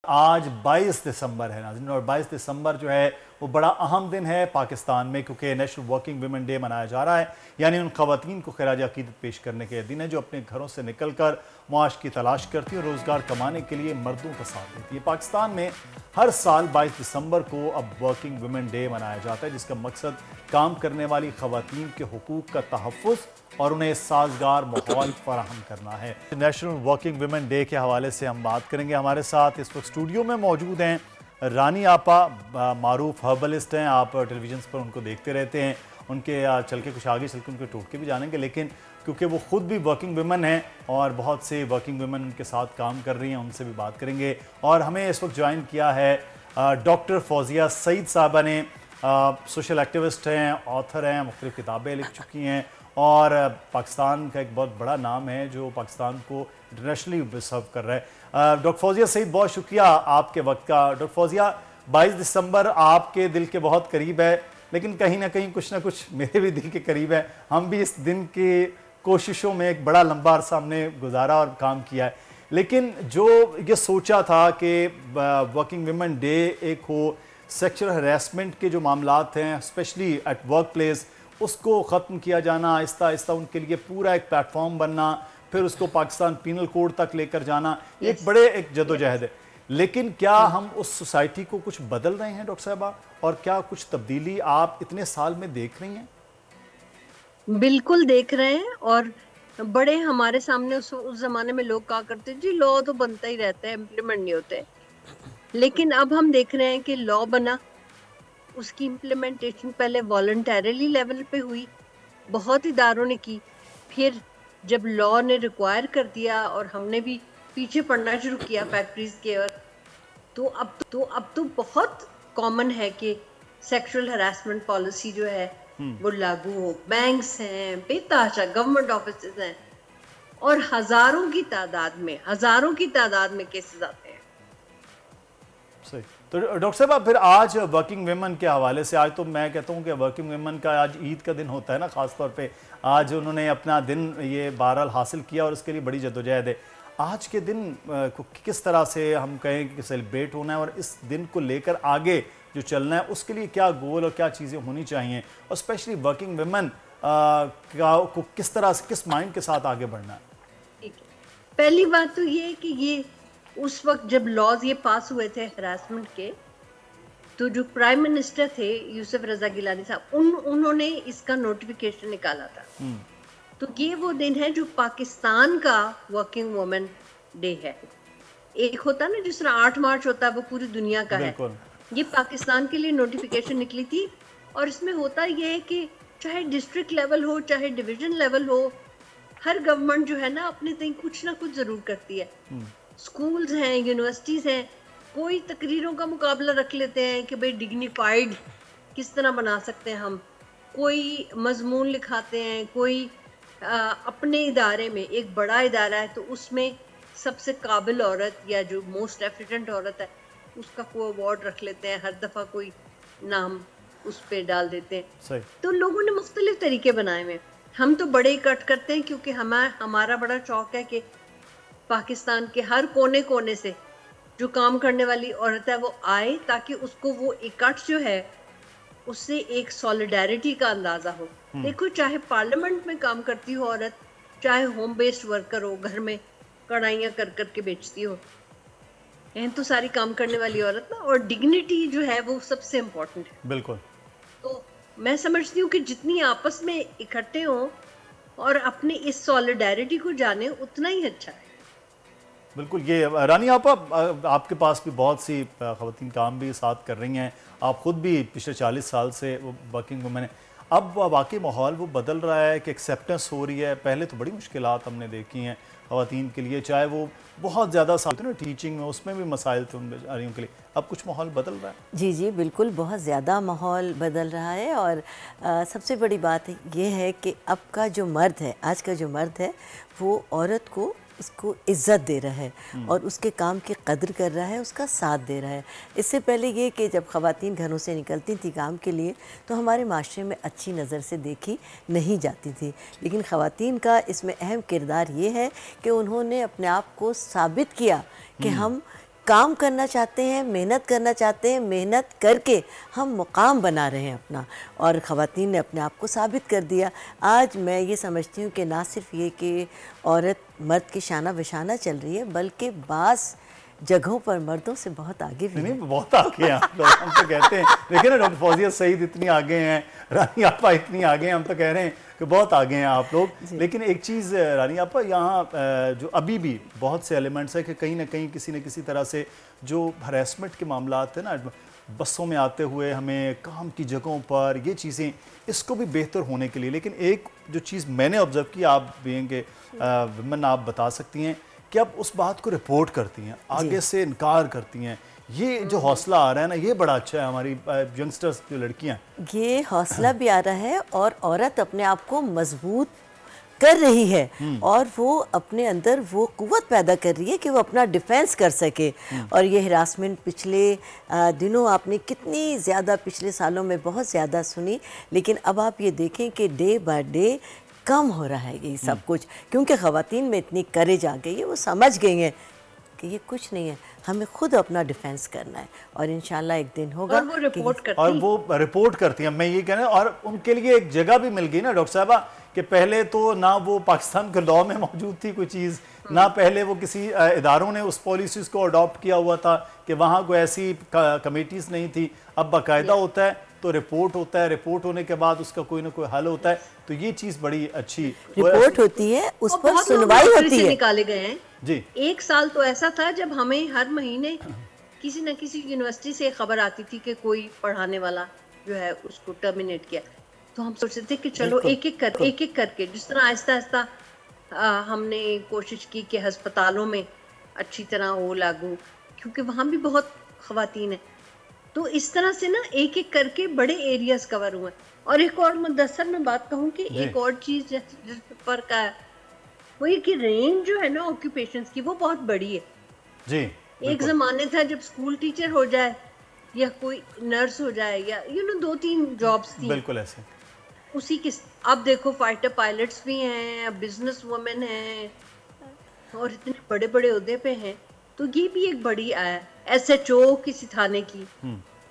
आज 22 दिसंबर है नाज़रीन, और 22 दिसंबर जो है वो बड़ा अहम दिन है पाकिस्तान में, क्योंकि नेशनल वर्किंग वुमेन डे मनाया जा रहा है। यानी उन ख़वातीन को खिराज अक़ीदत पेश करने के दिन है जो अपने घरों से निकल कर मुआश की तलाश करती हैं और रोज़गार कमाने के लिए मर्दों का साथ देती है। पाकिस्तान में हर साल 22 दिसंबर को अब वर्किंग वुमेन डे मनाया जाता है, जिसका मकसद काम करने वाली ख़वातीन के हुकूक़ का तहफ़्फ़ुज़ और उन्हें साजगार माहौल फराहम करना है। नेशनल वर्किंग वुमेन डे के हवाले से हम बात करेंगे। हमारे साथ इस वक्त स्टूडियो में मौजूद हैं रानी आपा, मारूफ हर्बलिस्ट हैं, आप टेलीविजन पर उनको देखते रहते हैं। उनके चल के कुछ आगे चल के उनके टोटके भी जानेंगे, लेकिन क्योंकि वो ख़ुद भी वर्किंग वुमेन हैं और बहुत से वर्किंग वुमेन उनके साथ काम कर रही हैं, उनसे भी बात करेंगे। और हमें इस वक्त ज्वाइन किया है डॉक्टर फौजिया सईद साहबा ने। सोशल एक्टिविस्ट हैं, ऑथर हैं, मुख्तलिफ किताबें लिख चुकी हैं और पाकिस्तान का एक बहुत बड़ा नाम है जो पाकिस्तान को इंटरनेशनली सर्व कर रहा है। डॉक्टर फौजिया सईद, बहुत शुक्रिया आपके वक्त का। डॉक्टर फौजिया, 22 दिसंबर आपके दिल के बहुत करीब है, लेकिन कहीं ना कहीं कुछ ना कुछ मेरे भी दिल के करीब है। हम भी इस दिन की कोशिशों में एक बड़ा लंबा अरसा हमने गुजारा और काम किया है, लेकिन जो ये सोचा था कि वर्किंग वुमेन डे एक हो, सेक्सुअल हरासमेंट के जो मामलात हैं स्पेशली एट वर्क प्लेस, उसको ख़त्म किया जाना, आहिस्ता आहिस्ता उनके लिए पूरा एक प्लेटफॉर्म बनना, फिर उसको पाकिस्तान पीनल कोड तक लेकर जाना, एक बड़े एक जदोजहद है। लेकिन क्या हम उस सोसाइटी को कुछ बदल रहे हैं डॉक्टर साहबा, और क्या कुछ तब्दीली आप इतने साल में देख रही हैं? बिल्कुल देख रहे हैं। और बड़े हमारे सामने उस जमाने में लोग कहा करते जी लॉ तो बनता ही रहता है, इम्प्लीमेंट नहीं होते। लेकिन अब हम देख रहे हैं कि लॉ बना, उसकी इम्प्लीमेंटेशन पहले वॉलंटरीली लेवल पे हुई, बहुत इदारों ने की, फिर जब लॉ ने रिक्वायर कर दिया और हमने भी पीछे पड़ना शुरू किया फैक्ट्रीज के, और तो अब तो बहुत कॉमन है कि सेक्सुअल हरासमेंट पॉलिसी जो है वो लागू हो। बैंक्स हैं, बेतहाशा गवर्नमेंट ऑफिसेज हैं, और हजारों की तादाद में केसेस आते हैं। सही। तो डॉक्टर साहब, आप फिर आज वर्किंग वुमेन के हवाले से, आज तो मैं कहता हूँ कि वर्किंग वुमेन का आज ईद का दिन होता है ना, ख़ास तौर पे आज उन्होंने अपना दिन ये बहरहाल हासिल किया और उसके लिए बड़ी जद्दोजहद है। आज के दिन को किस तरह से हम कहें कि सेलिब्रेट होना है, और इस दिन को लेकर आगे जो चलना है उसके लिए क्या गोल और क्या चीज़ें होनी चाहिए, और स्पेशली वर्किंग वुमेन को किस तरह से, किस माइंड के साथ आगे बढ़ना है? पहली बात तो ये है कि ये उस वक्त जब लॉज ये पास हुए थे हरासमेंट के, तो जो प्राइम मिनिस्टर थे यूसुफ रजा गिलानी साहब, उन्होंने इसका नोटिफिकेशन निकाला था। तो ये वो दिन है जो पाकिस्तान का वर्किंग वुमेन डे है। एक होता है ना जिस तरह 8 मार्च होता है, वो पूरी दुनिया का है। ये पाकिस्तान के लिए नोटिफिकेशन निकली थी, और इसमें होता ये है कि चाहे डिस्ट्रिक्ट लेवल हो चाहे डिवीजन लेवल हो, हर गवर्नमेंट जो है ना अपने तक कुछ ना कुछ जरूर करती है। स्कूल्स हैं, यूनिवर्सिटीज हैं, कोई तकरीरों का मुकाबला रख लेते हैं कि भाई डिग्निफाइड किस तरह बना सकते हैं हम, कोई मजमून लिखाते हैं, कोई अपने इदारे में, एक बड़ा इदारा है तो उसमें सबसे काबिल औरत या जो मोस्ट एफिडेंट औरत है उसका कोई अवार्ड रख लेते हैं, हर दफ़ा कोई नाम उस पर डाल देते हैं। तो लोगों ने मुख्तलिफ तरीके बनाए हुए। हम तो बड़े इकट्ठ करते हैं क्योंकि हमारा बड़ा शौक है कि पाकिस्तान के हर कोने कोने से जो काम करने वाली औरत है वो आए, ताकि उसको वो इकट्ठ जो है उससे एक सॉलिडारिटी का अंदाजा हो। देखो, चाहे पार्लियामेंट में काम करती हो औरत, चाहे होम बेस्ड वर्कर हो, घर में कढ़ाइयाँ कर करके बेचती हो, यह तो सारी काम करने वाली औरत ना, और डिग्निटी जो है वो सबसे इम्पोर्टेंट है। बिल्कुल। तो मैं समझती हूँ कि जितनी आपस में इकट्ठे हों और अपनी इस सॉलिडारिटी को जाने, उतना ही अच्छा है। बिल्कुल। ये रानी आपा, आपके पास भी बहुत सी ख़वातीन काम भी साथ कर रही हैं, आप ख़ुद भी पिछले 40 साल से वर्किंग वुमेन है। अब वाकई माहौल वो बदल रहा है कि एक्सेप्टेंस हो रही है। पहले तो बड़ी मुश्किलात हमने देखी हैं ख़वातीन के लिए, चाहे वो बहुत ज़्यादा साथ ना टीचिंग में, उसमें भी मसाइल थे उन बेचारियों के लिए। अब कुछ माहौल बदल रहा है? जी जी बिल्कुल, बहुत ज़्यादा माहौल बदल रहा है। और सबसे बड़ी बात ये है कि अब का जो मर्द है, आज का जो मर्द है, वो औरत को उसको इज़्ज़त दे रहा है और उसके काम की कदर कर रहा है, उसका साथ दे रहा है। इससे पहले ये कि जब ख़वातीन घरों से निकलती थी काम के लिए तो हमारे माशरे में अच्छी नज़र से देखी नहीं जाती थी, लेकिन ख़वातीन का इसमें अहम किरदार ये है कि उन्होंने अपने आप को साबित किया कि हम काम करना चाहते हैं, मेहनत करना चाहते हैं, मेहनत करके हम मुकाम बना रहे हैं अपना, और ख़वातीन ने अपने आप को साबित कर दिया। आज मैं ये समझती हूँ कि ना सिर्फ ये कि औरत मर्द के शाना बशाना चल रही है, बल्कि बास जगहों पर मर्दों से बहुत आगे भी नहीं, बहुत आगे हैं आप लोग। हम तो कहते हैं, देखिए ना, डॉक्टर फौजिया सईद इतनी आगे हैं, रानी आपा इतनी आगे हैं, हम तो कह रहे हैं कि बहुत आगे हैं आप लोग। लेकिन एक चीज़ रानी आपा, यहाँ जो अभी भी बहुत से एलिमेंट्स है कि कहीं ना कहीं किसी न किसी तरह से जो हरेसमेंट के मामला हैं ना, बसों में आते हुए हमें काम की जगहों पर, ये चीज़ें, इसको भी बेहतर होने के लिए। लेकिन एक जो चीज़ मैंने ऑब्जर्व की, आप बीइंग विमेन आप बता सकती हैं कि आप उस बात को रिपोर्ट करती हैं, आगे से इनकार करती हैं। ये जो हौसला आ रहा है ना, ये बड़ा अच्छा है हमारी यंगस्टर्स जो लड़कियां, ये हौसला भी आ रहा है और औरत अपने आप को मजबूत कर रही है और वो अपने अंदर वो कुव्वत पैदा कर रही है कि वो अपना डिफेंस कर सके। और ये हिरासमेंट पिछले दिनों आपने कितनी ज़्यादा, पिछले सालों में बहुत ज़्यादा सुनी, लेकिन अब आप ये देखें कि डे बाय डे कम हो रहा है ये सब कुछ, क्योंकि ख़वातीन में इतनी करेज आ गई है, वो समझ गई हैं कि ये कुछ नहीं है, हमें खुद अपना डिफेंस करना है, और इंशाल्लाह एक दिन होगा। और वो रिपोर्ट करती हैं। मैं ये कह रहा हूँ, और उनके लिए एक जगह भी मिल गई ना डॉक्टर साहबा, कि पहले तो ना वो पाकिस्तान के लॉ में मौजूद थी कोई चीज़, ना पहले वो किसी इदारों ने उस पॉलिसीज़ को अडॉप्ट किया हुआ था कि वहाँ कोई ऐसी कमेटीज़ नहीं थी। अब बाकायदा होता है तो रिपोर्ट होता है, रिपोर्ट होने के बाद उसका कोई ना कोई हल होता है, तो ये चीज़ बड़ी अच्छी रिपोर्ट होती है, उस पर सुनवाई होती है। निकाले गए हैं जी। एक साल तो ऐसा था जब हमें हर महीने किसी न किसी यूनिवर्सिटी से खबर आती थी कि कोई पढ़ाने वाला जो है उसको टर्मिनेट किया, तो हम सोचते थे कि चलो एक एक करके जिस तरह आहिस्ता आहिस्ता हमने कोशिश की कि अस्पतालों में अच्छी तरह हो लागू, क्योंकि वहाँ भी बहुत ख़वातीन है, तो इस तरह से ना एक एक करके बड़े एरियाज कवर हुए। और एक और मुद्दसर मैं बात कहूँ कि एक और चीज़ जिस पर का वो ये कि रेंज जो है ना ऑक्यूपेशंस की, वो बहुत बड़ी है जी। एक ज़माने था जब स्कूल टीचर हो जाए या कोई नर्स हो जाए या 2-3 जॉब्स थी, बिल्कुल ऐसे उसी के। अब देखो फाइटर पायलट्स भी हैं, बिजनेस वुमेन हैं, और इतने बड़े बड़े ओहदे पे हैं, तो ये भी एक बड़ी SHO किसी थाने की।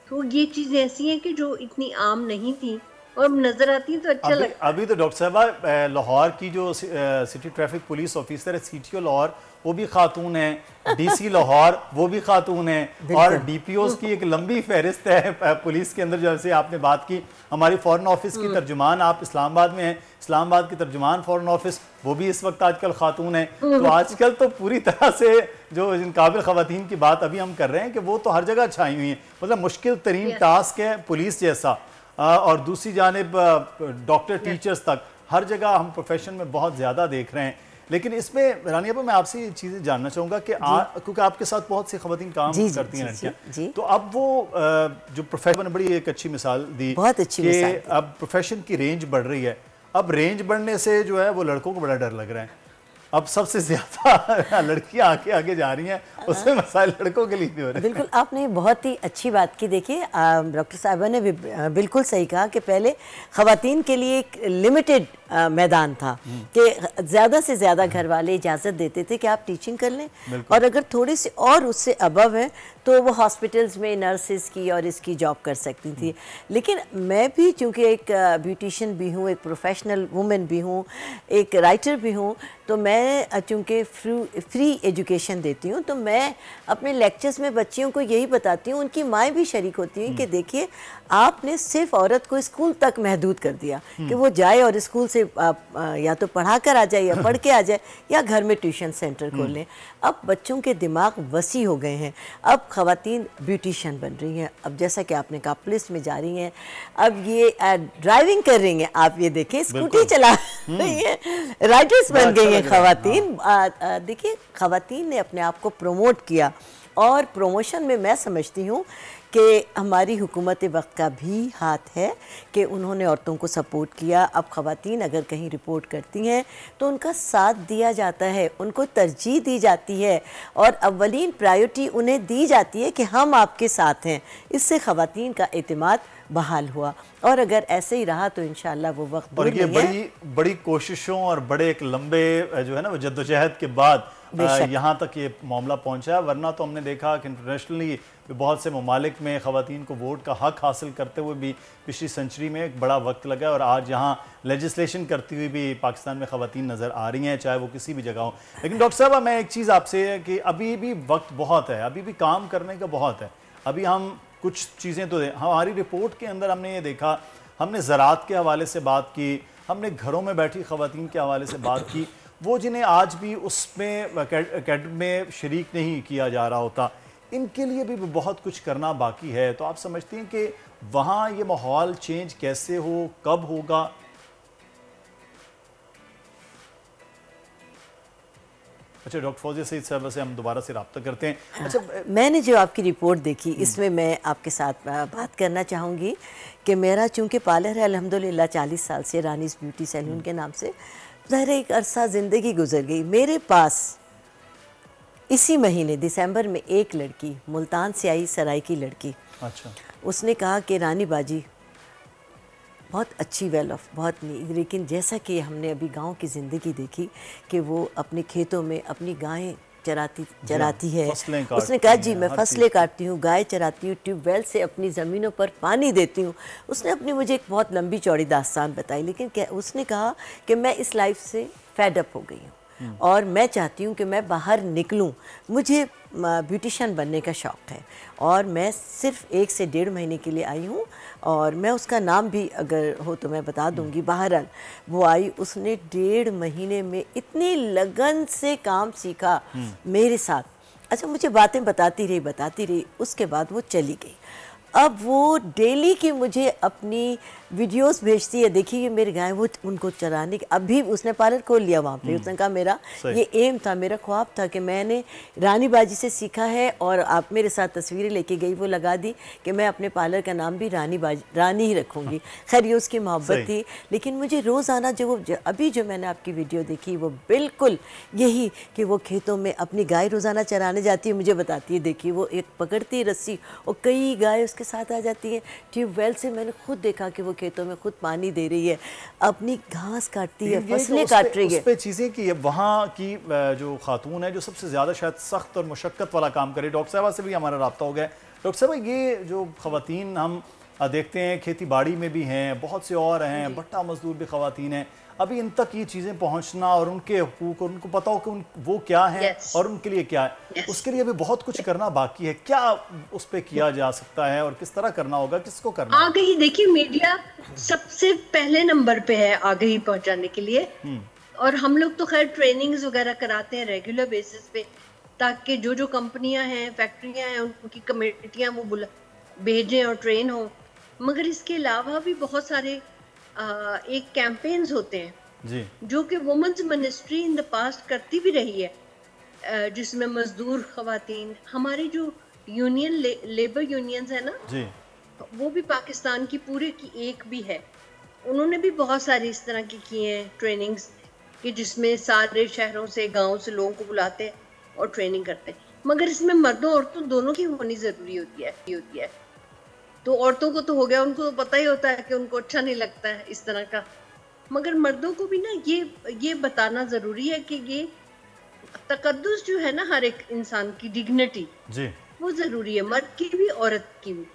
तो ये चीजें ऐसी हैं कि जो इतनी आम नहीं थी और नजर आती हैं तो अच्छा लगता। अभी तो डॉक्टर साहब लाहौर की जो सिटी ट्रैफिक पुलिस ऑफिसर है, CTO लाहौर, वो भी खातून है, DC लाहौर वो भी खातून है, और DPOs की एक लंबी फहरिस्त है पुलिस के अंदर। जैसे आपने बात की, हमारी फॉरेन ऑफिस की तर्जुमान, आप इस्लामाबाद में हैं, इस्लामाबाद की तर्जुमान फॉरेन ऑफिस, वो भी इस वक्त आजकल खातून है। तो आजकल तो पूरी तरह से जो जिन काबिल ख़वातीन की बात अभी हम कर रहे हैं कि वो तो हर जगह छाई हुई हैं। मतलब मुश्किल तरीन टास्क है पुलिस जैसा, और दूसरी जानिब डॉक्टर, टीचर्स तक, हर जगह हम प्रोफेशन में बहुत ज़्यादा देख रहे हैं। लेकिन इसमें रानी आपा, मैं आपसे ये चीज़ें जानना चाहूँगा कि क्योंकि आपके साथ बहुत सी ख़वातीन काम करती हैं लड़कियाँ, तो अब वो जो प्रोफेशन ने बड़ी एक अच्छी मिसाल दी, बहुत अच्छी मिसाल दी। अब प्रोफेशन की रेंज बढ़ रही है। अब रेंज बढ़ने से जो है वो लड़कों को बड़ा डर लग रहा है। अब सबसे ज्यादा लड़कियां आगे आगे जा रही हैं, उसमें मसाइल लड़कों के लिए भी हो रहे हैं। बिल्कुल, आपने बहुत ही अच्छी बात की। देखिए, डॉक्टर साहिबा ने भी बिल्कुल सही कहा कि पहले ख़वातीन के लिए एक लिमिटेड मैदान था कि ज़्यादा से ज़्यादा घर वाले इजाज़त देते थे कि आप टीचिंग कर लें, और अगर थोड़ी सी और उससे अबव है तो वो हॉस्पिटल्स में नर्सेज की और इसकी जॉब कर सकती थी। लेकिन मैं भी चूँकि एक ब्यूटिशियन भी हूँ, एक प्रोफेशनल वुमेन भी हूँ, एक राइटर भी हूँ, तो मैं चूँकि फ्री एजुकेशन देती हूँ, तो मैं अपने लेक्चर्स में बच्चियों को यही बताती हूँ, उनकी माएँ भी शरीक होती हैं कि देखिए, आपने सिर्फ औरत को स्कूल तक महदूद कर दिया कि वो जाए और स्कूल से या तो पढ़ा कर आ जाए या पढ़ के आ जाए या घर में ट्यूशन सेंटर खोल लें। अब बच्चों के दिमाग वसी हो गए हैं। अब ख़वातीन ब्यूटिशियन बन रही हैं, अब जैसा कि आपने कहा पुलिस में जा रही हैं, अब ये ड्राइविंग कर रही हैं, आप ये देखें स्कूटी चला रही हैं, राइडर्स बन गई हैं ख़वातीन। देखिए, ख़वातीन ने अपने आप को प्रमोट किया, और प्रमोशन में मैं समझती हूँ कि हमारी हुकूमत वक्त का भी हाथ है कि उन्होंने औरतों को सपोर्ट किया। अब ख़वातीन अगर कहीं रिपोर्ट करती हैं तो उनका साथ दिया जाता है, उनको तरजीह दी जाती है, और अव्वलीन प्रायोरिटी उन्हें दी जाती है कि हम आपके साथ हैं। इससे ख़वातीन का एतमाद बहाल हुआ, और अगर ऐसे ही रहा तो इंशाअल्लाह वो वक्त दूर नहीं है। बड़ी कोशिशों और बड़े एक लंबे जो है ना वो जद्दोजहद के बाद यहाँ तक ये मामला पहुँचा है। वरना तो हमने देखा कि इंटरनेशनली बहुत से ममालिक में ख़वातीन को वोट का हक हासिल करते हुए भी पिछली सेंचुरी में एक बड़ा वक्त लगा, और आज यहाँ लेजिस्लेशन करती हुई भी पाकिस्तान में ख़वातीन नज़र आ रही हैं, चाहे वो किसी भी जगह हो। लेकिन डॉक्टर साहब, मैं एक चीज़ आपसे कि अभी भी वक्त बहुत है, अभी भी काम करने का बहुत है। अभी हम कुछ चीज़ें तो हमारी रिपोर्ट के अंदर हमने ये देखा, हमने ज़राअत के हवाले से बात की, हमने घरों में बैठी ख़वातीन के हवाले से बात की, वो जिन्हें आज भी उसमें अकेडमी में शरीक नहीं किया जा रहा होता, इनके लिए भी बहुत कुछ करना बाकी है। तो आप समझते हैं कि वहाँ ये माहौल चेंज कैसे हो, कब होगा? अच्छा, डॉक्टर फौजिया सईद साहब से हम दोबारा से रब्ता करते हैं। अच्छा, मैंने जो आपकी रिपोर्ट देखी, इसमें मैं आपके साथ बात करना चाहूँगी कि मेरा चूँकि पार्लर है अल्हम्दुलिल्लाह 40 साल से, रानीस ब्यूटी सैलून के नाम से, ज़ाहिर एक अरसा ज़िंदगी गुजर गई। मेरे पास इसी महीने दिसंबर में एक लड़की मुल्तान से आई, सराय की लड़की। अच्छा। उसने कहा कि रानी बाजी बहुत अच्छी, वेल ऑफ, बहुत नहीं, लेकिन जैसा कि हमने अभी गांव की ज़िंदगी देखी कि वो अपने खेतों में अपनी गायें चराती है। उसने कहा जी मैं फसलें काटती हूँ, गाय चराती हूँ, ट्यूबवेल से अपनी ज़मीनों पर पानी देती हूँ। उसने अपनी मुझे एक बहुत लंबी चौड़ी दास्तान बताई, लेकिन उसने कहा कि मैं इस लाइफ से फेड अप हो गई हूँ और मैं चाहती हूँ कि मैं बाहर निकलूँ। मुझे ब्यूटिशियन बनने का शौक़ है और मैं सिर्फ 1 से 1.5 महीने के लिए आई हूँ, और मैं उसका नाम भी अगर हो तो मैं बता दूँगी। बहरहाल वो आई, उसने 1.5 महीने में इतनी लगन से काम सीखा मेरे साथ। अच्छा, मुझे बातें बताती रही, उसके बाद वो चली गई। अब वो डेली की मुझे अपनी वीडियोस भेजती है, देखिए मेरी गाय, वो उनको चराने के, अभी उसने पार्लर खोल लिया वहाँ पे। उसने कहा मेरा ये एम था, मेरा ख्वाब था कि मैंने रानी बाजी से सीखा है, और आप मेरे साथ तस्वीरें लेके गई, वो लगा दी कि मैं अपने पार्लर का नाम भी रानी ही रखूँगी। खैर ये उसकी मोहब्बत थी, लेकिन मुझे रोज़ाना अभी जो मैंने आपकी वीडियो देखी वो बिल्कुल यही कि वो खेतों में अपनी गाय रोज़ाना चराने जाती है, मुझे बताती है, देखिए वो एक पकड़ती है रस्सी और कई गाय उसके साथ आ जाती है। ट्यूबवेल से मैंने खुद देखा कि वो खेतों में खुद पानी दे रही है, अपनी घास काटती है, फसलें काट रही है। उस पे चीज़ें कि वहाँ की जो खातून है जो सबसे ज़्यादा शायद सख्त और मुशक्क़त वाला काम करे, डॉक्टर साहबा से भी हमारा रब्ता हो गया। डॉक्टर साहब, ये जो ख़वातीन हम देखते हैं खेती बाड़ी में भी हैं, बहुत से और हैं, भट्टा मजदूर भी ख़वातीन हैं, अभी इन तक ये चीज़ें पहुँचना और उनके हुकूक और उनको पता हो कि वो क्या है और उनके लिए क्या है, उसके लिए भी बहुत कुछ करना बाकी है। क्या उस पर किया जा सकता है और किस तरह करना होगा, किसको करना? आगे देखिए, मीडिया सबसे पहले नंबर पे है आगे पहुंचाने के लिए, और हम लोग तो खैर ट्रेनिंग्स वगैरह कराते हैं रेगुलर बेसिस पे, ताकि जो कंपनियां हैं, फैक्ट्रियां हैं, उनकी कमेटियां वो भेजें और ट्रेन हो। मगर इसके अलावा भी बहुत सारे एक कैंपेन्स होते हैं जी, जो कि women's ministry in the past करती भी रही है, जिसमें मजदूर खवातीन, हमारी जो यूनियन लेबर यूनियंस है ना जी, वो भी पाकिस्तान की पूरे की एक भी है, उन्होंने भी बहुत सारी इस तरह की की हैं ट्रेनिंग्स, कि जिसमें सारे शहरों से, गाँव से लोगों को बुलाते हैं और ट्रेनिंग करते हैं। मगर इसमें मर्दों औरतों दोनों की होनी जरूरी होती है। तो औरतों को तो हो गया, उनको तो पता ही होता है कि उनको अच्छा नहीं लगता है इस तरह का, मगर मर्दों को भी ना ये बताना जरूरी है कि ये तकद्दुस जो है ना, हर एक इंसान की डिग्निटी जी, वो जरूरी है, मर्द की भी औरत की भी,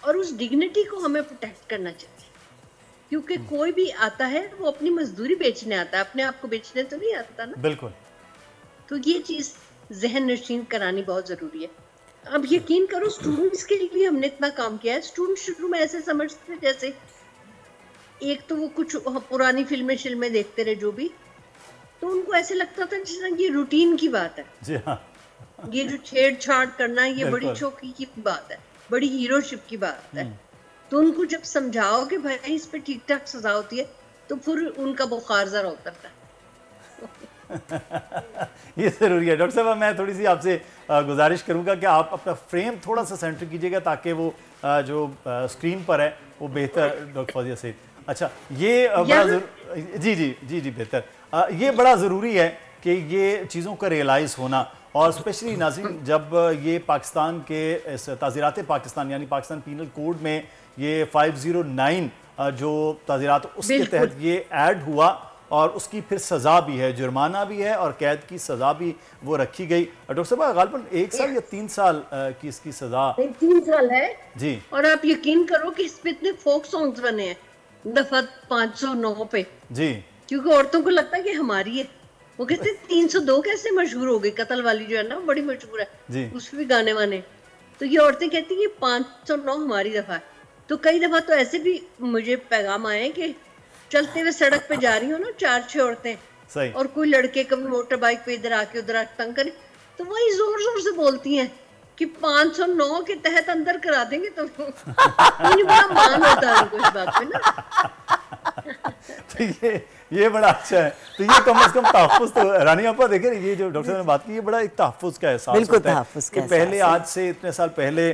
और उस डिग्निटी को हमें प्रोटेक्ट करना चाहिए। क्योंकि कोई भी आता है वो अपनी मजदूरी बेचने आता है, अपने आप को बेचने तो नहीं आता ना। बिल्कुल। तो ये चीज जहन नशीन करानी बहुत जरूरी है। अब यकीन करो, स्टूडेंट्स के लिए हमने इतना काम किया है। स्टूडेंट शुरू में ऐसे समझते थे जैसे, एक तो वो कुछ पुरानी फिल्में देखते रहे जो भी, तो उनको ऐसे लगता था जैसे ये रूटीन की बात है। जी हाँ, ये जो छेड़छाड़ करना ये बड़ी चौकी की बात है, बड़ी हीरोशिप की बात है। तो उनको जब समझाओ कि भाई इस पे ठीक ठाक सजा होती है, तो फिर उनका बुखार जरा उतरता है। ये ज़रूरी है। डॉक्टर साहब, मैं थोड़ी सी आपसे गुजारिश करूंगा कि आप अपना फ्रेम थोड़ा सा सेंटर कीजिएगा ताकि वो जो स्क्रीन पर है वो बेहतर। डॉक्टर फौजिया सईद, अच्छा, ये बड़ा जी बेहतर, ये बड़ा ज़रूरी है कि ये चीज़ों का रियलाइज़ होना, और स्पेशली नाज़रीन जब ये पाकिस्तान के इस ताज़ीरात पाकिस्तान यानी पाकिस्तान पीनल कोड में ये 509 जो ताज़ीरात उसके तहत ये ऐड हुआ, और उसकी फिर सज़ा भी है, जुर्माना भी है और कैद की सज़ा भी वो रखी गई। डॉक्टर साहब गालिबन 1 साल या 3 साल की इसकी सज़ा? 3 साल है जी। और आप यकीन करो कि इस पे इतने फोक सॉन्ग्स बने हैं दफा 509 पे जी। क्योंकि औरतों को लगता है कि हमारी है। वो कहते हैं 302 कैसे मशहूर हो गई, कत्ल वाली जो है ना बड़ी मशहूर है, उसमें भी गाने वाने। तो ये औरतें कहती है 509 हमारी दफा है। तो कई दफा तो ऐसे भी मुझे पैगाम आए कि चलते हुए सड़क पे जा रही हो ना 4-6 औरतें सही। और कोई लड़के कभी मोटर बाइक पे इधर आके उधर आके तंग करे तो वही जोर जोर से बोलती हैं कि 509 के तहत अंदर करा देंगे। तो बड़ा मान होता है उनको इस बात पे ना। तो ये बड़ा अच्छा है। तो ये कम से कम तहफ़्फ़ुज़ तो रानी आपा देखें, ये जो डॉक्टर साहब ने बात की, ये बड़ा एक तहफ़्फ़ुज़ का एहसास होता है कि पहले, आज से इतने साल पहले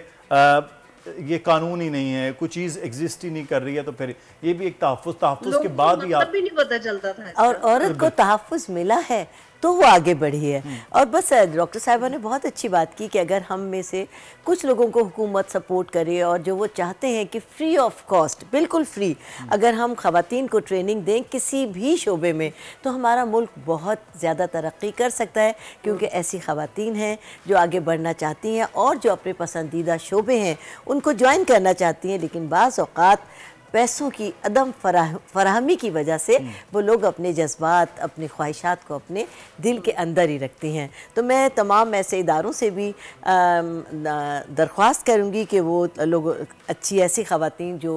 ये कानून ही नहीं है, कोई चीज़ एग्जिस्ट ही नहीं कर रही है, तो फिर ये भी एक तहफ़्फ़ुज़ के बाद ही मतलब भी नहीं पता चलता था। और औरत को तहफ़्फ़ुज़ मिला है तो वो आगे बढ़ी है। और बस डॉक्टर साहिबा ने बहुत अच्छी बात की कि अगर हम में से कुछ लोगों को हुकूमत सपोर्ट करे और जो वो चाहते हैं कि फ्री ऑफ कॉस्ट, बिल्कुल फ्री, अगर हम ख़वातीन को ट्रेनिंग दें किसी भी शोबे में, तो हमारा मुल्क बहुत ज़्यादा तरक्की कर सकता है। क्योंकि ऐसी ख़वातीन हैं जो आगे बढ़ना चाहती हैं और जो अपने पसंदीदा शोबे हैं उनको ज्वाइन करना चाहती हैं, लेकिन बाज़ औक़ात पैसों की अदम फराहमी की वजह से वो लोग अपने जज्बात, अपनी ख्वाहिशात को अपने दिल के अंदर ही रखती हैं। तो मैं तमाम ऐसे इदारों से भी दरख्वास्त करूँगी कि वो लोग अच्छी ऐसी ख़वातीन जो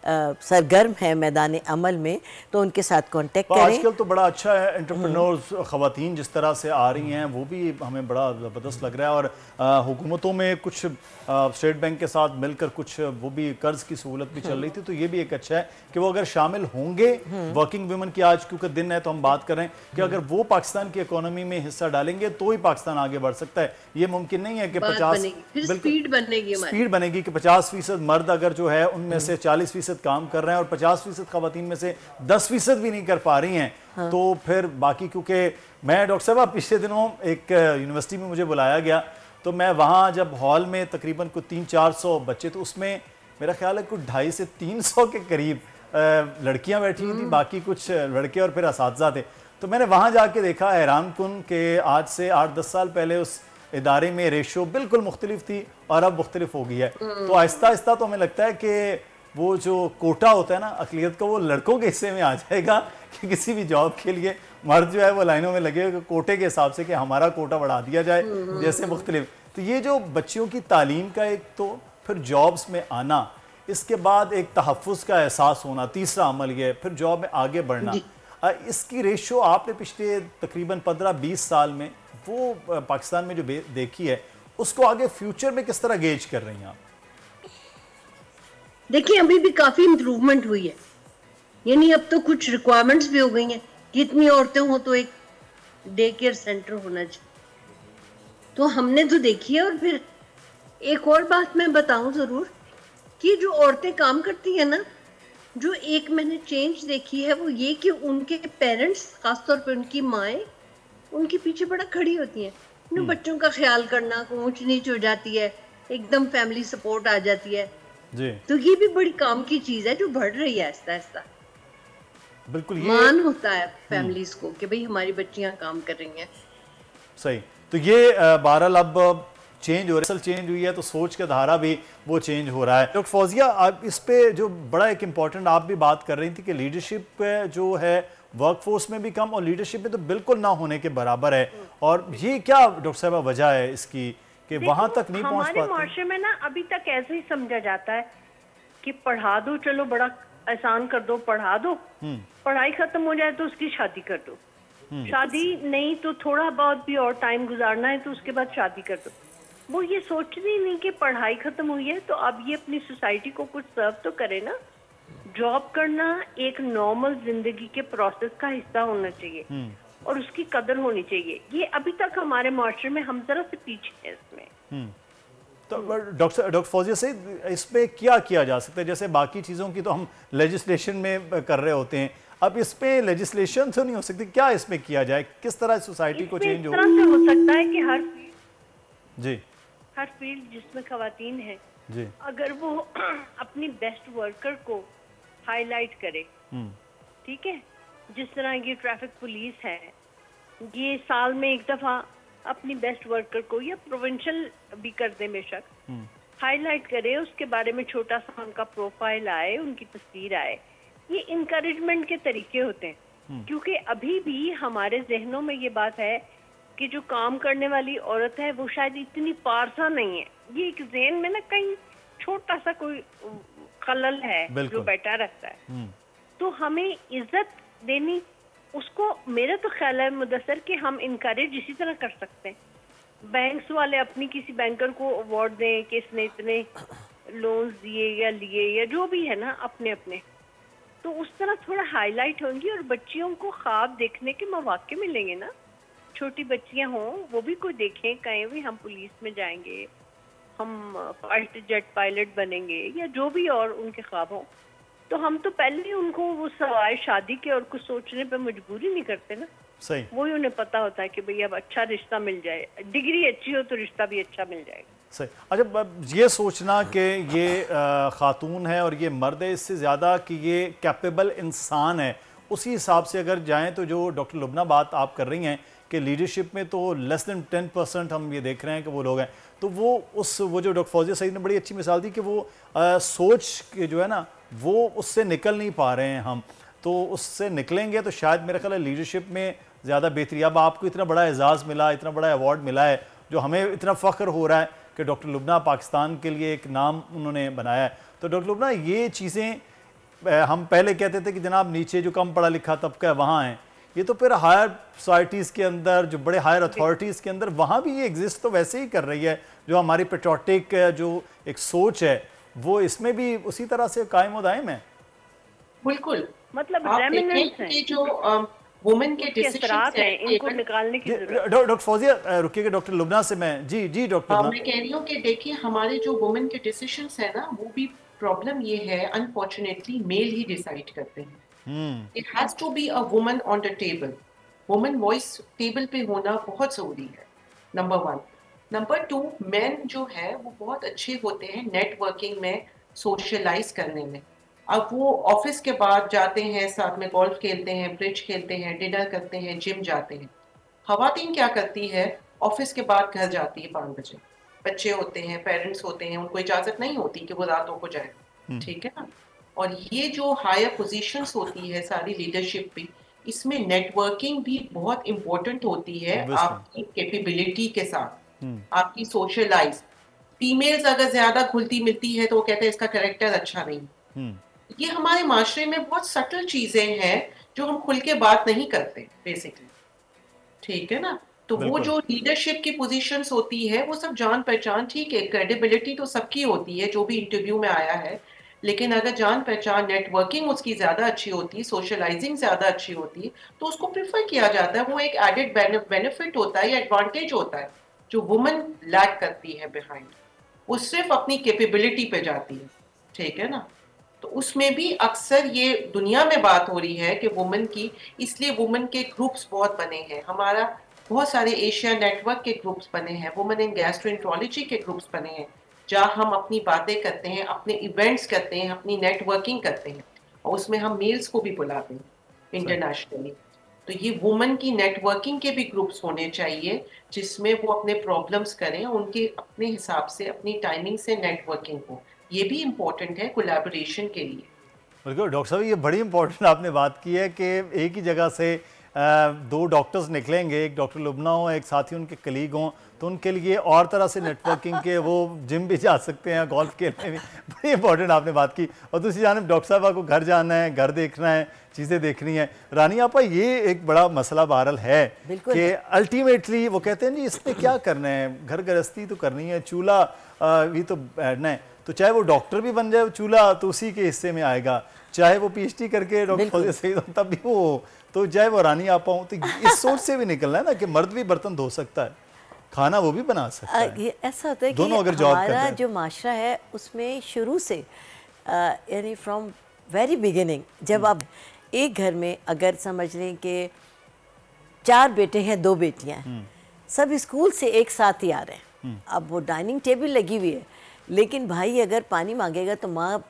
सरगर्म हैं मैदान अमल में, तो उनके साथ कांटेक्ट करें। आजकल तो बड़ा अच्छा है, एंटरप्रेन्योर्स ख़वातीन जिस तरह से आ रही हैं वो भी हमें बड़ा ज़बरदस्त लग रहा है। और हुकूमतों में कुछ स्टेट बैंक के साथ मिलकर कुछ वो भी कर्ज की सहूलत भी चल रही थी, तो ये भी एक अच्छा है कि वो अगर शामिल होंगे वर्किंग वुमेन की, आज क्योंकि दिन है तो हम बात कर रहे हैं कि अगर वो पाकिस्तान की इकोनॉमी में हिस्सा डालेंगे तो ही पाकिस्तान आगे बढ़ सकता है। ये मुमकिन नहीं है कि 50 स्पीड बनेगी कि 50% मर्द अगर जो है उनमें से 40% काम कर रहे हैं और 50% खवातीन में से 10% भी नहीं कर पा रही हैं। हाँ। तो फिर बाकी, क्योंकि मैं डॉक्टर साहब पिछले दिनों एक यूनिवर्सिटी में मुझे बुलाया गया, तो मैं वहाँ जब हॉल में तकरीबन कुछ 300-400 बच्चे, तो उसमें मेरा ख्याल है कुछ 250 से 300 के करीब लड़कियां बैठी हुई थी, बाकी कुछ लड़के और फिर असातिज़ा थे। तो मैंने वहाँ जाके देखा, हैरान कुन कि आज से 8-10 साल पहले उस इदारे में रेशो बिल्कुल मुख्तलिफ थी और अब मुख्तलिफ हो गई है। तो आहिस्ता आहिस्ता तो हमें लगता है कि वो जो कोटा होता है ना अक़लियत का, वो लड़कों के हिस्से में आ जाएगा कि किसी भी जॉब के लिए मर्द जो है वो लाइनों में लगे कोटे के हिसाब से कि हमारा कोटा बढ़ा दिया जाए जैसे मुख्तलिफ। तो ये जो बच्चियों की तालीम का एक, तो फिर जॉब्स में आना, इसके बाद एक तहफ़्फ़ुज़ का एहसास होना, तीसरा अमल ये, फिर जॉब में आगे बढ़ना, इसकी रेशो आपने पिछले तकरीबन 15-20 साल में वो पाकिस्तान में जो देखी है, उसको आगे फ्यूचर में किस तरह गेज कर रही हैं आप? देखिए अभी भी काफी इम्प्रूवमेंट हुई है, यानी अब तो कुछ रिक्वायरमेंट्स भी हो गई हैं कि इतनी औरतें हो तो एक डे केयर सेंटर होना चाहिए, तो हमने तो देखी है। और फिर एक और बात मैं बताऊं जरूर कि जो औरतें काम करती है ना, जो एक मैंने चेंज देखी है वो ये कि उनके पेरेंट्स, खासतौर पे उनकी माएँ उनके पीछे बड़ा खड़ी होती हैं, उन बच्चों का ख्याल करना, ऊंच नीच हो जाती है, एकदम फैमिली सपोर्ट आ जाती है जी। तो ये भी बड़ी काम की चीज है जो बढ़ रही है आहिस्ता आहिस्ता। बिल्कुल, ये मान होता है फैमिलीज को कि भाई हमारी बच्चियां काम कर रही हैं। सही। तो ये बहरहाल अब चेंज हो रहा है, चेंज हुई है तो सोच का धारा भी वो चेंज हो रहा है। डॉक्टर फौजिया, आप इस पे जो बड़ा एक इम्पॉर्टेंट आप भी बात कर रही थी कि लीडरशिप जो है वर्कफोर्स में भी कम और लीडरशिप में तो बिल्कुल ना होने के बराबर है, और ये क्या डॉक्टर साहब वजह है इसकी कि वहां तक नहीं पहुंच पाते? हमारे माशरे में ना अभी तक ऐसे ही समझा जाता है कि पढ़ा दो, चलो बड़ा आसान कर दो, पढ़ा दो, पढ़ाई खत्म हो जाए तो उसकी शादी कर दो, शादी नहीं तो थोड़ा बहुत भी और टाइम गुजारना है तो उसके बाद शादी कर दो। वो ये सोचती नहीं कि पढ़ाई खत्म हुई है तो अब ये अपनी सोसाइटी को कुछ सर्व तो करे ना। जॉब करना एक नॉर्मल जिंदगी के प्रोसेस का हिस्सा होना चाहिए और उसकी कदर होनी चाहिए। ये अभी तक हमारे माशरे में हम जरा से पीछे हैं इसमें। तो डॉक्टर फौजिया से इस पे क्या किया जा सकता है? जैसे बाकी चीज़ों की तो हम लेजिस्लेशन में कर रहे होते हैं, अब इस पे लेजिस्लेशन तो नहीं हो सकती, क्या इसमें किया जाए, किस तरह सोसाइटी को चेंज हो? इस तरह से हो सकता है कि हर फील्ड जिसमें खवातीन है जी, अगर वो अपनी बेस्ट वर्कर को हाईलाइट करे, ठीक है, जिस तरह ये ट्रैफिक पुलिस है, ये साल में एक दफा अपनी बेस्ट वर्कर को या प्रोविंशियल भी कर दे बेशक, हाईलाइट करे, उसके बारे में छोटा सा उनका प्रोफाइल आए, उनकी तस्वीर आए। ये इनकरेजमेंट के तरीके होते हैं, क्योंकि अभी भी हमारे जहनों में ये बात है कि जो काम करने वाली औरत है वो शायद इतनी पारसा नहीं है। ये एक जहन में ना कहीं छोटा सा कोई खलल है जो बैठा रहता है। तो हमें इज्जत देनी उसको, मेरा तो ख्याल है मुदस्सर कि हम इनकरेज इसी तरह कर सकते हैं। बैंक्स वाले अपनी किसी बैंकर को अवार्ड दें कि इसने इतने लोन्स दिए या लिए या जो भी है ना अपने अपने, तो उस तरह थोड़ा हाईलाइट होंगी और बच्चियों को ख्वाब देखने के मौके मिलेंगे ना। छोटी बच्चियां हों, वो भी कोई देखें, कहें भी हम पुलिस में जाएंगे, हम फाइटर जेट पायलट बनेंगे या जो भी और उनके ख्वाब हों, तो हम तो पहले ही उनको वो सवाए शादी के और कुछ सोचने पे मजबूरी नहीं करते ना। सही, वही उन्हें पता होता है कि भाई अब अच्छा रिश्ता मिल जाए, डिग्री अच्छी हो तो रिश्ता भी अच्छा मिल जाएगा। सही। अच्छा, ये सोचना कि ये खातून है और ये मर्द है, इससे ज़्यादा कि ये कैपेबल इंसान है, उसी हिसाब से अगर जाएं तो जो डॉक्टर लुबना बात आप कर रही हैं कि लीडरशिप में तो लेस देन 10% हम ये देख रहे हैं कि वो लोग हैं, तो वो जो डॉक्टर फौजिया सईद ने बड़ी अच्छी मिसाल दी कि वो सोच के जो है ना वो उससे निकल नहीं पा रहे हैं हम, तो उससे निकलेंगे तो शायद मेरा ख्याल है लीडरशिप में ज़्यादा बेहतरी। अब आपको इतना बड़ा एजाज़ मिला, इतना बड़ा अवार्ड मिला है, जो हमें इतना फ़ख्र हो रहा है कि डॉक्टर लुबना पाकिस्तान के लिए एक नाम उन्होंने बनाया है। तो डॉक्टर लुबना, ये चीज़ें हम पहले कहते थे कि जनाब नीचे जो कम पढ़ा लिखा तबका है वहाँ हैं, ये तो फिर हायर सोसाइटीज़ के अंदर, जो बड़े हायर अथॉरिटीज़ के अंदर, वहाँ भी ये एग्जिस्ट तो वैसे ही कर रही है। जो हमारी पेट्रोटिक जो एक सोच है वो इसमें भी उसी तरह से कायम व दायम है। बिल्कुल, मतलब जो वुमेन के डिसीजंस हैं इनको निकालने की जरूरत। डॉक्टर फौजिया रुकिएगा, डॉक्टर लुबना से मैं जी डॉक्टर मैं कह रही हूँ कि देखिए हमारे जो वुमेन के डिसीजंस है ना, वो भी प्रॉब्लम ये है अनफॉर्चुनेटली मेल ही डिसाइड करते हैं। It has to be a woman on the table, woman voice table पे होना बहुत जरूरी है, नंबर 1। नंबर 2, मेन जो है वो बहुत अच्छे होते हैं नेटवर्किंग में, सोशलाइज करने में। अब वो ऑफिस के बाद जाते हैं, साथ में गोल्फ खेलते हैं, ब्रिज खेलते हैं, डिनर करते हैं, जिम जाते हैं। खवातीन क्या करती है, ऑफिस के बाद घर जाती है 5 बजे, बच्चे होते हैं, पेरेंट्स होते हैं, उनको इजाजत नहीं होती कि वो रातों को जाए, ठीक है ना। और ये जो हायर पोजीशंस होती है सारी लीडरशिप भी, इसमें नेटवर्किंग भी बहुत इंपॉर्टेंट होती है आपकी कैपेबिलिटी के साथ, आपकी सोशलाइज। फीमेल्स अगर ज्यादा घुलती मिलती है तो वो कहते हैं इसका कैरेक्टर अच्छा नहीं। ये हमारे माशरे में बहुत सटल चीजें हैं जो हम खुल के बात नहीं करते बेसिकली, ठीक है ना। तो वो जो लीडरशिप की पोजीशंस होती है वो सब जान पहचान, ठीक है, क्रेडिबिलिटी तो सबकी होती है जो भी इंटरव्यू में आया है, लेकिन अगर जान पहचान, नेटवर्किंग उसकी ज्यादा अच्छी होती है, सोशलाइजिंग ज्यादा अच्छी होती है, तो उसको प्रेफर किया जाता है। वो एक एडेड बेनिफिट होता है या एडवांटेज होता है जो वुमन लैक करती है बिहाइंड, वो सिर्फ अपनी कैपेबिलिटी पे जाती है, ठीक है ना। तो उसमें भी अक्सर ये दुनिया में बात हो रही है कि वुमेन की, इसलिए वुमेन के ग्रुप्स बहुत बने हैं, हमारा बहुत सारे एशिया नेटवर्क के ग्रुप्स बने हैं, वुमेन इन गैस्ट्रोएंटरोलॉजी के ग्रुप्स बने हैं, जहाँ हम अपनी बातें करते हैं, अपने इवेंट्स करते हैं, अपनी नेटवर्किंग करते हैं, और उसमें हम मेल्स को भी बुलाते हैं इंटरनेशनली। तो ये वुमेन की नेटवर्किंग के भी ग्रुप्स होने चाहिए जिसमें वो अपने प्रॉब्लम्स करें, उनके अपने हिसाब से, अपनी टाइमिंग से नेटवर्किंग हो। ये भी इम्पोर्टेंट है कोलैबोरेशन के लिए। बिल्कुल डॉक्टर साहब, ये बड़ी इंपॉर्टेंट आपने बात की है कि एक ही जगह से 2 डॉक्टर्स निकलेंगे, एक डॉक्टर लुबना हो, एक साथी उनके कलीग हों, तो उनके लिए और तरह से नेटवर्किंग के वो जिम भी जा सकते हैं, गोल्फ खेलने भी। बड़ी इंपॉर्टेंट आपने बात की। और दूसरी जानब डॉक्टर साहब को घर जाना है, घर देखना है, चीज़ें देखनी है। रानी आपा, ये एक बड़ा मसला बहरहाल है कि अल्टीमेटली वो कहते हैं जी इसने क्या करना है, घर गृहस्थी तो करनी है, चूल्हा भी तो बैठना है, तो चाहे वो डॉक्टर भी बन जाए चूल्हा तो उसी के हिस्से में आएगा, चाहे वो PhD करके डॉक्टर फौजिया सईद हो तब भी वो, तो चाहे वो रानी आपा हो। तो इस सोच से भी निकलना है ना कि मर्द भी बर्तन धो सकता है, खाना वो भी बना सकता है। ये ऐसा होता है कि दोनों अगर जॉब कर हमारा जो माशरा है उसमें शुरू से यानी फ्रॉम वेरी बिगिनिंग, जब आप एक घर में अगर समझ लें कि 4 बेटे हैं 2 बेटियां हैं, सब स्कूल से एक साथ ही आ रहे हैं, अब वो डाइनिंग टेबल लगी हुई है, लेकिन भाई अगर पानी मांगेगा तो माँ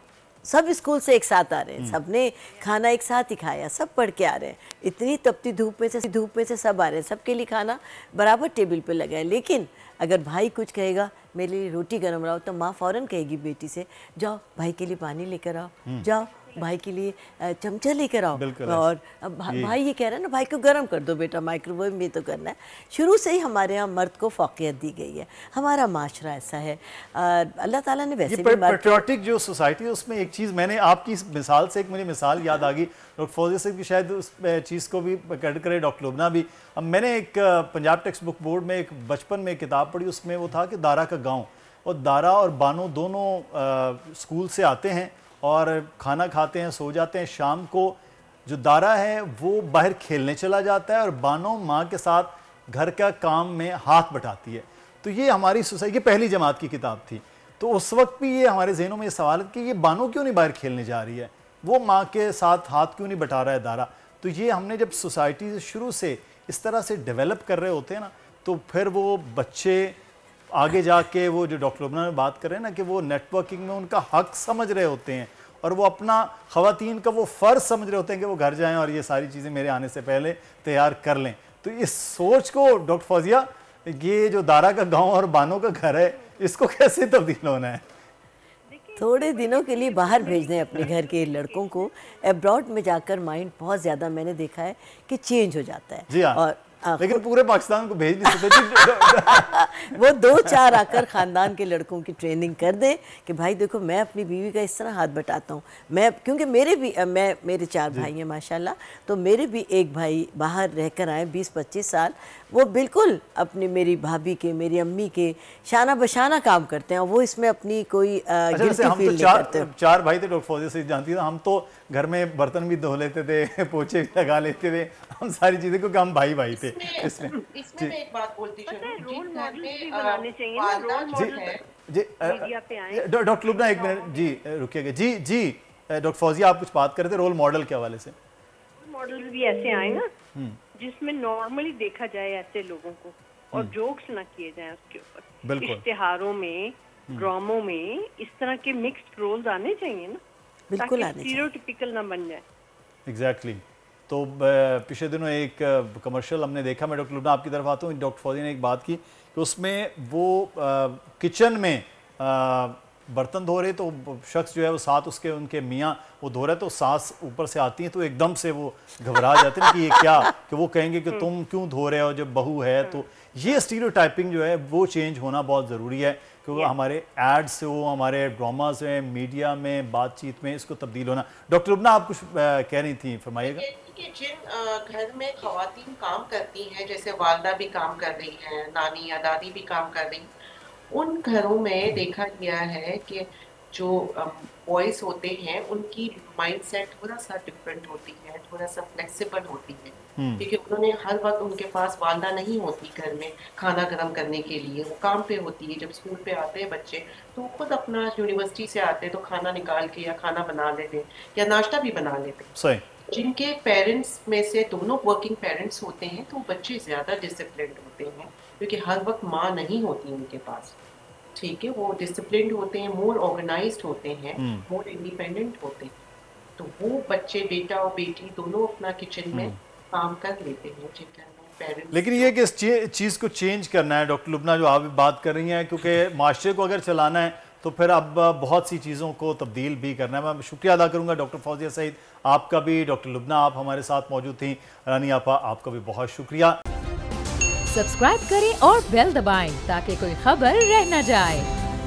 सब स्कूल से एक साथ आ रहे हैं, सबने खाना एक साथ ही खाया, सब पढ़ के आ रहे हैं, इतनी तपती धूप में से सब आ रहे हैं, सबके लिए खाना बराबर टेबल पे लगा है। लेकिन अगर भाई कुछ कहेगा मेरे लिए रोटी गर्म लाओ, तो माँ फ़ौरन कहेगी बेटी से जाओ भाई के लिए पानी लेकर आओ, जाओ भाई के लिए चमचा लेकर आओ। और अब भाई ये कह रहा है ना भाई को गर्म कर दो बेटा, माइक्रोवेव में तो करना है। शुरू से ही हमारे यहाँ मर्द को फ़ौक़ियत दी गई है, हमारा माशरा ऐसा है। अल्लाह ताला ने वैसे भी पैट्रियोटिक जो सोसाइटी है उसमें एक चीज़ मैंने आपकी मिसाल से एक मुझे मिसाल याद आ गई, डॉक्टर फौजिया साहब की शायद उस चीज़ को भी क्रेडिट करे, डॉक्टर लुबना भी। अब मैंने एक पंजाब टेक्स्ट बुक बोर्ड में एक बचपन में किताब पढ़ी, उसमें वो था कि दारा का गाँव, और दारा और बानो दोनों स्कूल से आते हैं और खाना खाते हैं, सो जाते हैं। शाम को जो दारा है वो बाहर खेलने चला जाता है और बानो माँ के साथ घर का काम में हाथ बटाती है। तो ये हमारी सोसाइटी की पहली जमात की किताब थी। तो उस वक्त भी ये हमारे जहनों में ये सवाल है कि ये बानो क्यों नहीं बाहर खेलने जा रही है, वो माँ के साथ हाथ क्यों नहीं बटा रहा है दारा। तो ये हमने जब सोसाइटी से शुरू से इस तरह से डेवलप कर रहे होते हैं ना, तो फिर वो बच्चे आगे जाके वो जो डॉक्टर लुबना में बात कर रहे हैं ना कि वो नेटवर्किंग में उनका हक समझ रहे होते हैं और वो अपना ख़वातीन का वो फ़र्ज़ समझ रहे होते हैं कि वो घर जाएं और ये सारी चीज़ें मेरे आने से पहले तैयार कर लें। तो इस सोच को डॉक्टर फौजिया, ये जो दारा का गांव और बानो का घर है, इसको कैसे तब्दील होना है? थोड़े दिनों के लिए बाहर भेज दें अपने घर के लड़कों को। एब्रॉड में जाकर माइंड बहुत ज़्यादा मैंने देखा है कि चेंज हो जाता है। जी हाँ, और लेकिन पूरे पाकिस्तान को भेज नहीं सकते। वो 2-4 आकर ख़ानदान के लड़कों की ट्रेनिंग कर दें कि भाई देखो मैं अपनी बीवी का इस तरह हाथ बटाता हूँ। मैं क्योंकि मेरे 4 भाई हैं माशाल्लाह, तो मेरे भी एक भाई बाहर रहकर आए 20-25 साल, वो बिल्कुल अपनी मेरी भाभी के, मेरी अम्मी के शाना बशाना काम करते हैं और वो इसमें अपनी कोई गिल्टी फील नहीं करते। 4 भाई थे, डॉक्टर फौजिया से जानती थी, हम तो घर में बर्तन भी धो लेते थे, पोछे भी लगा लेते थे, हम सारी चीजें, क्योंकि हम भाई भाई थे। इसमें मैं एक बात बोलती चलूं, रोल मॉडल भी बनाने चाहिए ना, रोल मॉडल जी मीडिया पे आए। डॉक्टर लुबना एक मिनट जी रुकिएगा। जी डॉक्टर फौजिया आप कुछ बात कर रहे थे रोल मॉडल के हवाले से। रोल मॉडल भी ऐसे आए ना जिसमें नॉर्मली देखा जाए ऐसे लोगों को और जोक्स ना किए जाएं उसके ऊपर। इश्तिहारों में, ड्रामों में इस तरह के मिक्स्ड रोल्स आने चाहिए ना, बिल्कुल ताकि स्टीरियोटिपिकल ना बन जाए। एग्जैक्टली। तो पिछले दिनों एक कमर्शियल हमने देखा, मैं डॉक्टर लुबना आपकी तरफ आता हूँ। डॉक्टर फौजिया ने एक बात की कि उसमें वो किचन में बर्तन धो रहे, तो शख्स जो है वो साथ उसके उनके मियाँ वो धो रहे, तो सास ऊपर से आती है तो एकदम से वो घबरा जाते हैं कि ये क्या, कि वो कहेंगे कि तुम क्यों धो रहे हो जब बहू है। तो ये स्टीरियोटाइपिंग जो है वो चेंज होना बहुत ज़रूरी है, क्योंकि हमारे एड्स से हो, हमारे ड्रामाज में, मीडिया में, बातचीत में इसको तब्दील होना। डॉक्टर लुबना आप कुछ कह रही थी, फरमाइएगा। जिन घर में खवातीन काम करती हैं, जैसे वालदा भी काम कर रही हैं, नानी या दादी भी काम कर रही, उन घरों में देखा गया है कि जो बॉयज होते हैं उनकी माइंडसेट थोड़ा सा डिफरेंट होती है, थोड़ा सा फ्लेक्सिबल होती है, क्योंकि उन्होंने हर वक्त उनके पास वालदा नहीं होती घर में खाना गर्म करने के लिए, वो काम पे होती है। जब स्कूल पे आते हैं बच्चे तो खुद अपना यूनिवर्सिटी से आते हैं तो खाना निकाल के या खाना बना लेते या नाश्ता भी बना लेते। सही। जिनके पेरेंट्स में से दोनों वर्किंग पेरेंट्स होते हैं तो बच्चे ज़्यादा डिसिप्लिन्ड होते हैं, क्योंकि हर वक्त माँ नहीं होती उनके पास, ठीक है। वो डिसिप्लिन्ड होते हैं, मोर ऑर्गेनाइज्ड होते हैं, मोर इंडिपेंडेंट होते हैं। तो वो बच्चे, बेटा और बेटी दोनों अपना किचन में काम कर लेते हैं जिनके पेरेंट्स। लेकिन ये कि इस चीज़ को चेंज करना है डॉक्टर लुबना, जो आप बात कर रही हैं, क्योंकि माशरे को अगर चलाना है तो फिर अब बहुत सी चीज़ों को तब्दील भी करना है। मैं शुक्रिया अदा करूंगा डॉक्टर फौजिया सईद आपका भी, डॉक्टर लुबना आप हमारे साथ मौजूद थी, रानी आपा आपका भी बहुत शुक्रिया। सब्सक्राइब करें और बेल दबाएं ताकि कोई खबर रह न जाए।